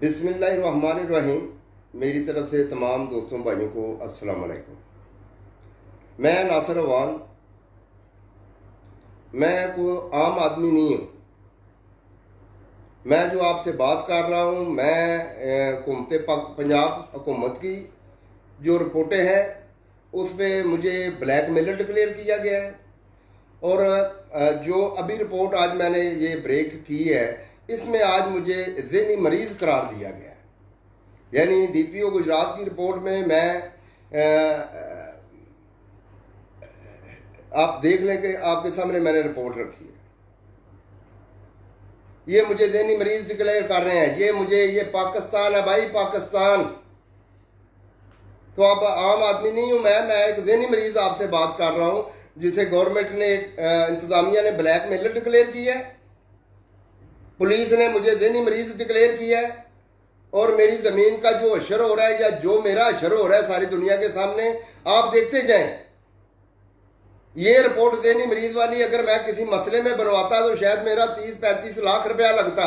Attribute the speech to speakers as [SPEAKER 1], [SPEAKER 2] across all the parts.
[SPEAKER 1] बिस्मिल्लाहिर्रहमानिर्रहीम। मेरी तरफ से तमाम दोस्तों भाइयों को अस्सलाम वालेकुम। मैं नासिर अवान, मैं कोई आम आदमी नहीं हूँ। मैं जो आपसे बात कर रहा हूँ, मैं हुकूमत पंजाब हुकूमत की जो रिपोर्टें हैं उस पर मुझे ब्लैक मेलर डिक्लेयर किया गया है। और जो अभी रिपोर्ट आज मैंने ये ब्रेक की है, इसमें आज मुझे ज़हनी मरीज़ करार दिया गया है। यानी डीपीओ गुजरात की रिपोर्ट में मैं आप देख लें कि आपके सामने मैंने रिपोर्ट रखी है। ये मुझे ज़हनी मरीज़ डिक्लेयर कर रहे हैं। ये पाकिस्तान है भाई, पाकिस्तान। तो अब आम आदमी नहीं हूँ मैं एक ज़हनी मरीज़ आपसे बात कर रहा हूँ, जिसे गवर्नमेंट ने इंतजामिया ने ब्लैक मेलर डिक्लेयर किया है, पुलिस ने मुझे ज़हनी मरीज़ डिक्लेयर किया है, और मेरी ज़मीन का जो अशर हो रहा है या जो मेरा अशर हो रहा है सारी दुनिया के सामने आप देखते जाएं। ये रिपोर्ट ज़हनी मरीज़ वाली अगर मैं किसी मसले में बनवाता तो शायद मेरा 30-35 लाख रुपया लगता।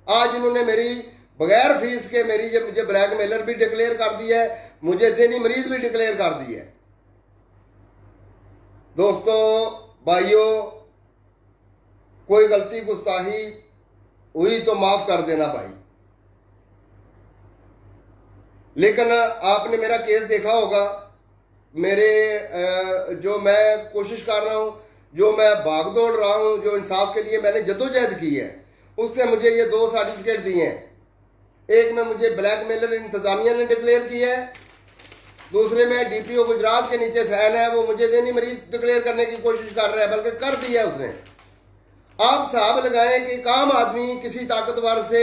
[SPEAKER 1] आज इन्होंने मेरी बगैर फीस के मुझे ब्लैक मेलर भी डिक्लेयर कर दिया है, मुझे ज़हनी मरीज़ भी डिक्लेयर कर दिया है। दोस्तों भाइयों, कोई गलती गुस्ताही हुई तो माफ़ कर देना भाई। लेकिन आपने मेरा केस देखा होगा, जो मैं कोशिश कर रहा हूँ, जो मैं भाग दौड़ रहा हूँ, जो इंसाफ के लिए मैंने जद्दोजहद की है, उससे मुझे ये 2 सर्टिफिकेट दिए हैं। एक में मुझे ब्लैक मेलर इंतजामिया ने डिक्लेयर किया है, दूसरे में डीपीओ गुजरात के नीचे साइन है, वो मुझे ज़हनी मरीज़ डिक्लेयर करने की कोशिश कर रहा है, बल्कि कर दिया उसने। आप हिसाब लगाएं कि एक आम आदमी किसी ताकतवर से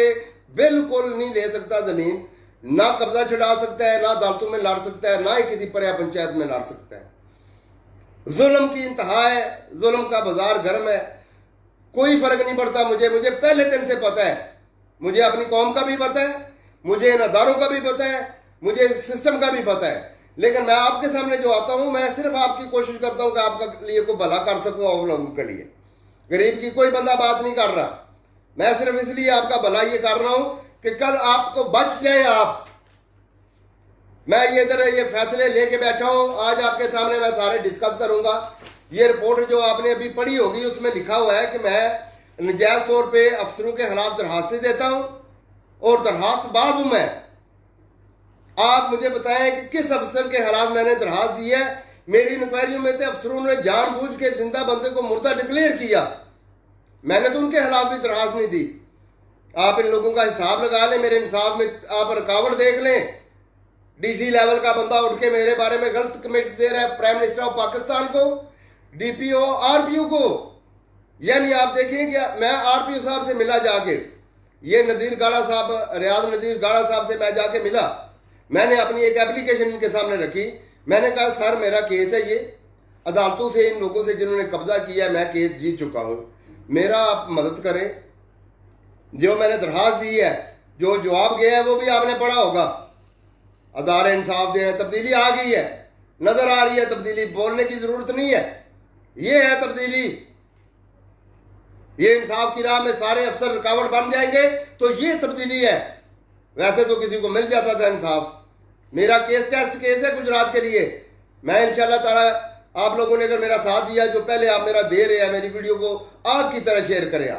[SPEAKER 1] बिल्कुल नहीं ले सकता ज़मीन, ना कब्जा छुड़ा सकता है, ना अदालतों में लड़ सकता है, ना ही किसी पर्या पंचायत में लड़ सकता है। जुल्म की इंतहा है, जुल्म का बाजार गर्म है। कोई फर्क नहीं पड़ता मुझे पहले दिन से पता है, मुझे अपनी कौम का भी पता है, मुझे इन अदारों का भी पता है, मुझे सिस्टम का भी पता है। लेकिन मैं आपके सामने जो आता हूं, मैं सिर्फ आपकी कोशिश करता हूं कि आपके लिए कोई भला कर सकूं और लोगों के लिए। गरीब की कोई बंदा बात नहीं कर रहा, मैं सिर्फ इसलिए आपका भला ये कर रहा हूं कि कल आपको बच जाए आप। मैं ये फैसले लेके बैठा हूं, आज आपके सामने मैं सारे डिस्कस करूंगा। ये रिपोर्ट जो आपने अभी पढ़ी होगी, उसमें लिखा हुआ है कि मैं नजायज तौर पे अफसरों के खिलाफ दरखास्तें देता हूं, और दरखास्त बाज हूं मैं। आप मुझे बताएं कि किस अफसर के खिलाफ मैंने दरखास्त दी है। मेरी इंक्वायरियों में तो अफसरों ने जानबूझ के जिंदा बंदे को मुर्दा डिक्लेयर किया, मैंने तो उनके खिलाफ भी दरखास्त नहीं दी। आप इन लोगों का हिसाब लगा लें, मेरे इंसाफ में आप रुकावट देख लें। डीसी लेवल का बंदा उठ के मेरे बारे में गलत कमेंट्स दे रहा है, प्राइम मिनिस्टर ऑफ पाकिस्तान को, डीपीओ आरपीओ को। यानी आप देखें कि मैं आरपीओ साहब से मिला जाके, ये नदीर गाड़ा साहब, रियाज नदीर गाड़ा साहब से मैं जाके मिला। मैंने अपनी एक एप्लीकेशन इनके सामने रखी, मैंने कहा सर मेरा केस है, ये अदालतों से इन लोगों से जिन्होंने कब्जा किया है, मैं केस जीत चुका हूं, मेरा आप मदद करें। जो मैंने दरखास्त दी है, जो जवाब गया है वो भी आपने पढ़ा होगा। अदारे इंसाफ दे, तब्दीली आ गई है, नजर आ रही है तब्दीली, बोलने की जरूरत नहीं है, ये है तब्दीली। ये इंसाफ की राह में सारे अफसर रुकावट बन जाएंगे तो ये तब्दीली है। वैसे तो किसी को मिल जाता था इंसाफ। मेरा केस टेस्ट केस है गुजरात के लिए। मैं इंशाल्लाह ताला, आप लोगों ने अगर मेरा साथ दिया, जो पहले आप मेरा दे रहे हैं, मेरी वीडियो को आग की तरह शेयर करें।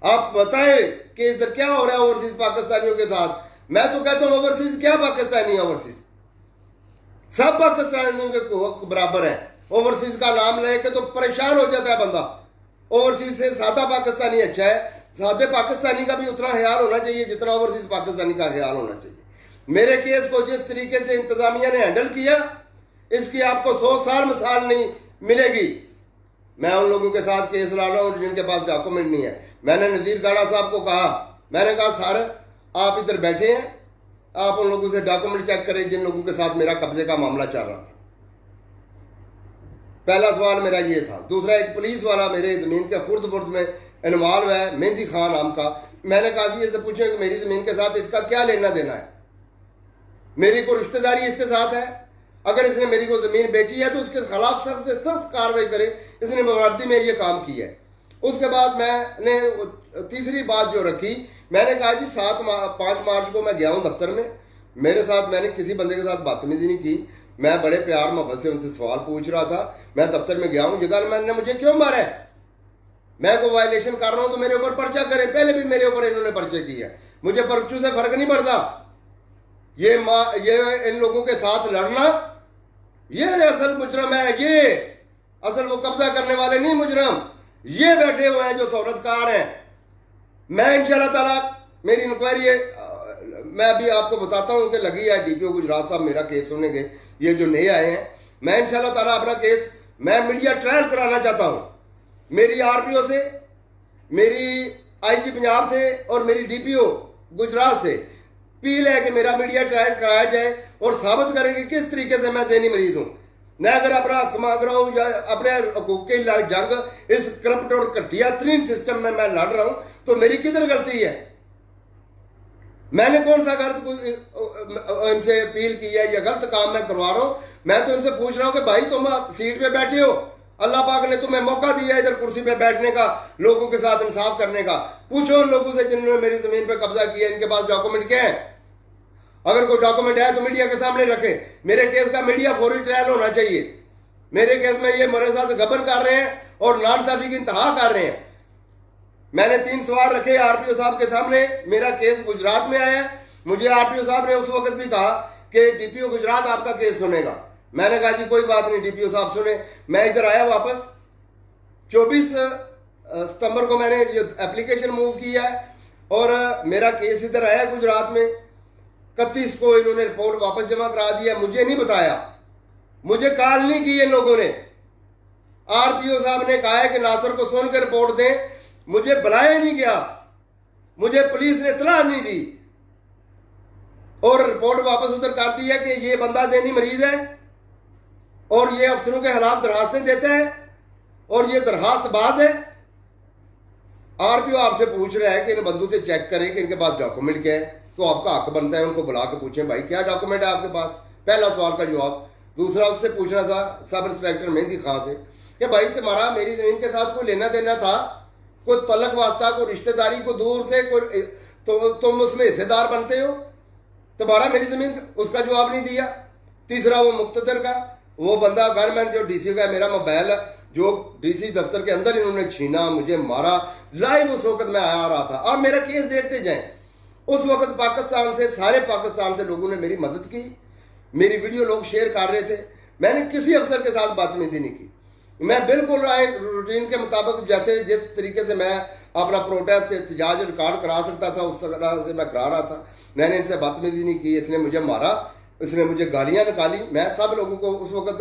[SPEAKER 1] आप बताएं कि इधर क्या हो रहा है ओवरसीज पाकिस्तानियों के साथ। मैं तो कहता हूं ओवरसीज क्या पाकिस्तानी, ओवरसीज सब पाकिस्तानियों के बराबर है। ओवरसीज का नाम लेके तो परेशान हो जाता है बंदा। ओवरसीज से सादा पाकिस्तानी अच्छा है। सादे पाकिस्तानी का भी उतना ख्याल होना चाहिए जितना ओवरसीज पाकिस्तानी का ख्याल होना चाहिए। मेरे केस को जिस तरीके से इंतजामिया ने हैंडल किया, इसकी आपको 100 साल मिसाल नहीं मिलेगी। मैं उन लोगों के साथ केस ला रहा हूं जिनके पास डॉक्यूमेंट नहीं है। मैंने नज़ीर गाड़ा साहब को कहा, मैंने कहा सर आप इधर बैठे हैं, आप उन लोगों से डॉक्यूमेंट चेक करें जिन लोगों के साथ मेरा कब्जे का मामला चल रहा था। पहला सवाल मेरा ये था। दूसरा, एक पुलिस वाला मेरे जमीन के खुर्द बुर्द में इन्वॉल्व है, मेहंदी खान नाम का। मैंने कहा जी इससे पूछे कि मेरी जमीन के साथ इसका क्या लेना देना है, मेरी को रिश्तेदारी इसके साथ है। अगर इसने मेरी को जमीन बेची है तो उसके खिलाफ सख्त से सख्त कार्रवाई करे, इसने बगावती में ये काम किया है। उसके बाद मैंने तीसरी बात जो रखी, मैंने कहा जी 5 मार्च को मैं गया हूँ दफ्तर में, मेरे साथ मैंने किसी बंदे के साथ बदतमीजी नहीं की, मैं बड़े प्यार मोहब्बत से उनसे सवाल पूछ रहा था। मैं दफ्तर में गया हूँ, ये गनमैन ने मुझे क्यों मारा है? मैं कोई वायलेशन कर रहा हूँ तो मेरे ऊपर पर्चा करें। पहले भी मेरे ऊपर इन्होंने पर्चे किए, मुझे पर्चों से फर्क नहीं पड़ता। ये इन लोगों के साथ लड़ना, ये असल मुजरम है। ये असल वो कब्जा करने वाले नहीं मुजरम, ये बैठे हुए हैं जो सौरतकार हैं। मैं इंशाल्लाह ताला मेरी इंक्वायरी है, मैं अभी आपको बताता हूं कि लगी है। डीपीओ गुजरात साहब मेरा केस सुनेंगे, ये जो नए आए हैं। मैं इंशाल्लाह ताला अपना केस मैं मीडिया ट्रायल कराना चाहता हूं, मेरी आरपीओ से, मेरी आईजी पंजाब से और मेरी डीपीओ गुजरात से अपील है कि मेरा मीडिया ट्रायल कराया जाए और साबित करें कि किस तरीके से मैं ज़हनी मरीज हूं। मैं अगर अपना हक मांग रहा हूं या अपने हकूक की जंग इस करप्ट और घटिया तरीन सिस्टम में मैं लड़ रहा हूं, तो मेरी किधर गलती है? मैंने कौन सा गलत इनसे अपील की है या गलत काम मैं करवा रहा हूं? मैं तो इनसे पूछ रहा हूं कि भाई तुम सीट पे बैठे हो, अल्लाह पाक ने तुम्हें मौका दिया इधर कुर्सी पे बैठने का, लोगों के साथ इंसाफ करने का। पूछो उन लोगों से जिन्होंने मेरी जमीन पे कब्जा किया, इनके पास डॉक्यूमेंट क्या है? अगर कोई डॉक्यूमेंट है तो मीडिया के सामने रखे। मेरे केस का मीडिया फौरी ट्रायल होना चाहिए। मेरे केस में ये मेरे साथ गबन कर रहे हैं और नाइंसाफी की इंतहा कर रहे हैं। मैंने 3 सवाल रखे आरपीओ साहब के सामने। मेरा केस गुजरात में आया, मुझे आरपीओ साहब ने उस वक्त भी कहा कि डीपीओ गुजरात आपका केस सुनेगा। मैंने कहा जी कोई बात नहीं, डीपीओ साहब सुने। मैं इधर आया वापस, 24 सितंबर को मैंने एप्लीकेशन मूव किया और मेरा केस इधर आया गुजरात में। 31 को इन्होंने रिपोर्ट वापस जमा करा दिया। मुझे नहीं बताया, मुझे कॉल नहीं की इन लोगों ने। आरपीओ साहब ने कहा है कि नासिर को सुन के रिपोर्ट दें, मुझे बुलाया नहीं गया, मुझे पुलिस ने इत्तला नहीं दी और रिपोर्ट वापस उधर कर दी है कि ये बंदा ज़हनी मरीज है और ये अफसरों के खिलाफ दरखास्तें देता है और ये दरखास्त बाज है। आरपीओ आपसे पूछ रहा है कि इन बंदों से चेक करें कि इनके पास डॉक्यूमेंट क्या है, तो आपका हक बनता है उनको बुला के पूछें भाई क्या डॉक्यूमेंट है आपके पास। पहला सवाल का जवाब। दूसरा उससे पूछना था सब इंस्पेक्टर मेहंदी खां से कि भाई तुम्हारा मेरी जमीन के साथ कोई लेना देना था, कोई तलक वास्ता, कोई रिश्तेदारी, को दूर से कोई, तो तुम उसमें हिस्सेदार बनते हो, तुम्हारा मेरी जमीन? उसका जवाब नहीं दिया। तीसरा वो मुक्तदर का वो बंदा गनमैन जो डीसी का, मेरा मोबाइल जो डीसी दफ्तर के अंदर इन्होंने छीना, मुझे मारा, लाइव उस वक्त मैं आ रहा था। आप मेरा केस देखते जाएं। उस वक्त पाकिस्तान से, सारे पाकिस्तान से लोगों ने मेरी मदद की, मेरी वीडियो लोग शेयर कर रहे थे। मैंने किसी अफसर के साथ बदतमीजी नहीं की। मैं बिल्कुल रूटीन के मुताबिक जैसे जिस तरीके से मैं अपना प्रोटेस्ट एहतजाज रिकॉर्ड करा सकता था उस तरह से मैं करा रहा था। मैंने इनसे बदतमीजी नहीं की। इसने मुझे मारा, इसने मुझे गालियां निकाली। मैं सब लोगों को उस वक्त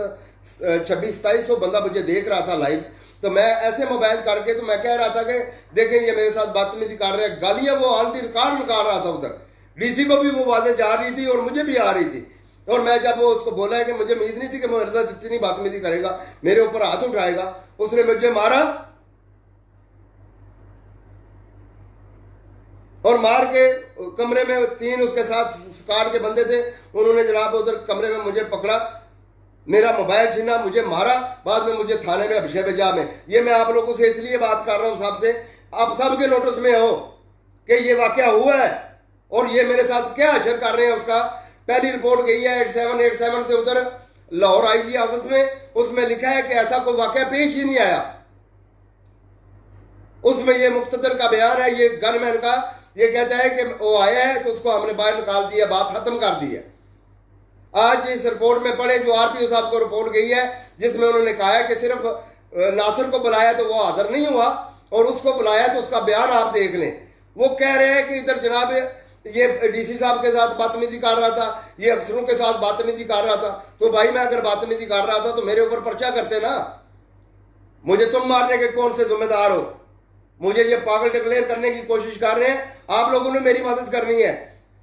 [SPEAKER 1] 2600-2700 बंदा मुझे देख रहा था लाइव, तो मैं ऐसे मोबाइल करके तो मैं कह रहा था कि देखें ये मेरे साथ बदतमीजी कर रहे हैं। गालियां वो ऑन दी रिकॉर्ड निकाल रहा था उधर। डीसी को भी वो आवाजें जा रही थी और मुझे भी आ रही थी। और मैं जब वो उसको बोला है कि मुझे उम्मीद नहीं थी कि मेरे साथ इतनी बदतमीजी करेगा, मेरे ऊपर हाथ उठाएगा, उसने मुझे मारा और मार के कमरे में 3 उसके साथ स्क्वाड के बंदे थे, उन्होंने जनाब उधर कमरे में मुझे पकड़ा, मेरा मोबाइल छीना, मुझे मारा, बाद में मुझे थाने में अभिषेक भेजा में। ये मैं आप लोगों से इसलिए बात कर रहा हूं साहब से, आप सबके नोटिस में हो कि ये वाकया हुआ है और ये मेरे साथ क्या अशर कर रहे हैं। उसका पहली रिपोर्ट गई है 8787 से उधर लाहौर आईजी ऑफिस में, उसमें लिखा है कि ऐसा कोई वाकया पेश ही नहीं आया। उसमें ये मुक्तदर का बयान है, ये गनमैन का, ये कहता है कि वो आया है तो उसको हमने बाहर निकाल दिया, बात खत्म कर दी है। आज इस रिपोर्ट में पढ़े जो आरपीओ साहब को रिपोर्ट गई है, जिसमें उन्होंने कहा है कि सिर्फ नासिर को बुलाया तो वो हाजिर नहीं हुआ और उसको बुलाया तो उसका बयान आप देख लें। वो कह रहे हैं कि इधर जनाब ये डीसी साहब के साथ बदतमीजी कर रहा था, ये अफसरों के साथ बदतमीजी कर रहा था। तो भाई मैं अगर बदतमीजी कर रहा था तो मेरे ऊपर पर्चा करते ना। मुझे तुम मारने के कौन से जिम्मेदार हो? मुझे ये पागल डिक्लेयर करने की कोशिश कर रहे हैं। आप लोगों ने मेरी मदद करनी है,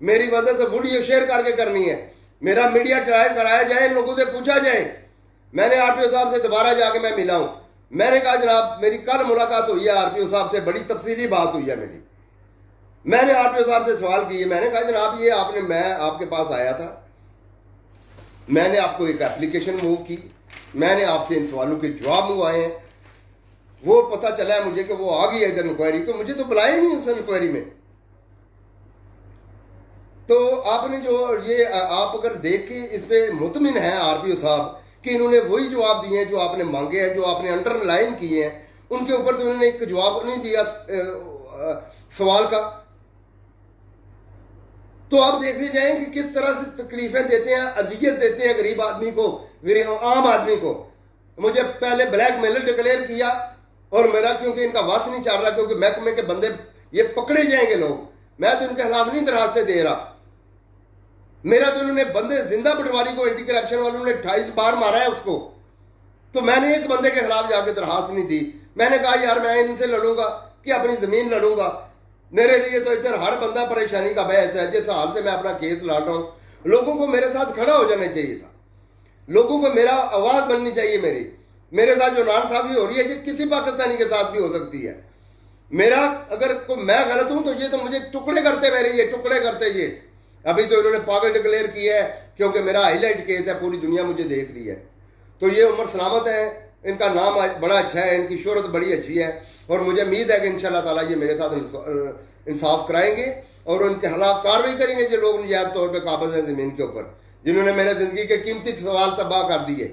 [SPEAKER 1] मेरी मदद से वीडियो शेयर करके करनी है। मेरा मीडिया ट्रायल कराया जाए, लोगों से पूछा जाए। मैंने आरपीओ साहब से दोबारा जाके मैं मिला हूं। मैंने कहा जनाब मेरी कल मुलाकात हुई है आरपीओ साहब से, बड़ी तफसीली बात हुई है मेरी। मैंने आरपीओ साहब से सवाल किए, मैंने कहा जनाब ये आपने, मैं आपके पास आया था, मैंने आपको एक एप्लीकेशन मूव की, मैंने आपसे इन सवालों के जवाब मंगवाए हैं, वो पता चला है मुझे कि वो आ गई है इधर इंक्वायरी, तो मुझे तो बुलाया ही नहीं उस इंक्वायरी में। तो आपने जो ये आप अगर देख के इस पे मुतमिन है आरपीओ साहब कि इन्होंने वही जवाब दिए हैं जो आपने मांगे हैं, जो आपने अंडरलाइन किए हैं, उनके ऊपर तो उन्होंने एक जवाब नहीं दिया सवाल का। तो आप देखते जाएं कि किस तरह से तकलीफें देते हैं, अजियत देते हैं गरीब आदमी को, गरीब आम आदमी को। मुझे पहले ब्लैक मेलर डिक्लेयर किया और मेरा क्योंकि इनका वास नहीं चल रहा, क्योंकि महकमे के बंदे ये पकड़े जाएंगे लोग, मैं तो इनके खिलाफ नहीं दरखास्तें दे रहा। मेरा तो उन्होंने बंदे जिंदा पटवारी को एंटी करप्शन वालों ने 28 बार मारा है उसको, तो मैंने एक बंदे के खिलाफ जाके दरखास्त नहीं दी। मैंने कहा यार मैं इनसे लड़ूंगा कि अपनी जमीन लड़ूंगा, मेरे लिए तो इधर हर बंदा परेशानी का बहस है। जिस हाल से मैं अपना केस लड़ रहा हूं, लोगों को मेरे साथ खड़ा हो जाना चाहिए था, लोगों को मेरा आवाज बननी चाहिए। मेरे साथ जो नाइंसाफी हो रही है ये किसी पाकिस्तानी के साथ भी हो सकती है। मेरा अगर मैं गलत हूं तो ये तो मुझे टुकड़े करते, मेरे ये टुकड़े करते। ये अभी तो इन्होंने पागल डिक्लेयर किया है क्योंकि मेरा हाईलाइट केस है, पूरी दुनिया मुझे देख रही है। तो ये उमर सलामत है, इनका नाम बड़ा अच्छा है, इनकी शोहरत बड़ी अच्छी है और मुझे उम्मीद है कि इंशाल्लाह ताला ये मेरे साथ इंसाफ कराएंगे और उनके खिलाफ कार्रवाई करेंगे जो लोग नजायज तौर पर काबिज हैं जमीन के ऊपर, जिन्होंने मेरे जिंदगी के कीमती सवाल तबाह कर दिए।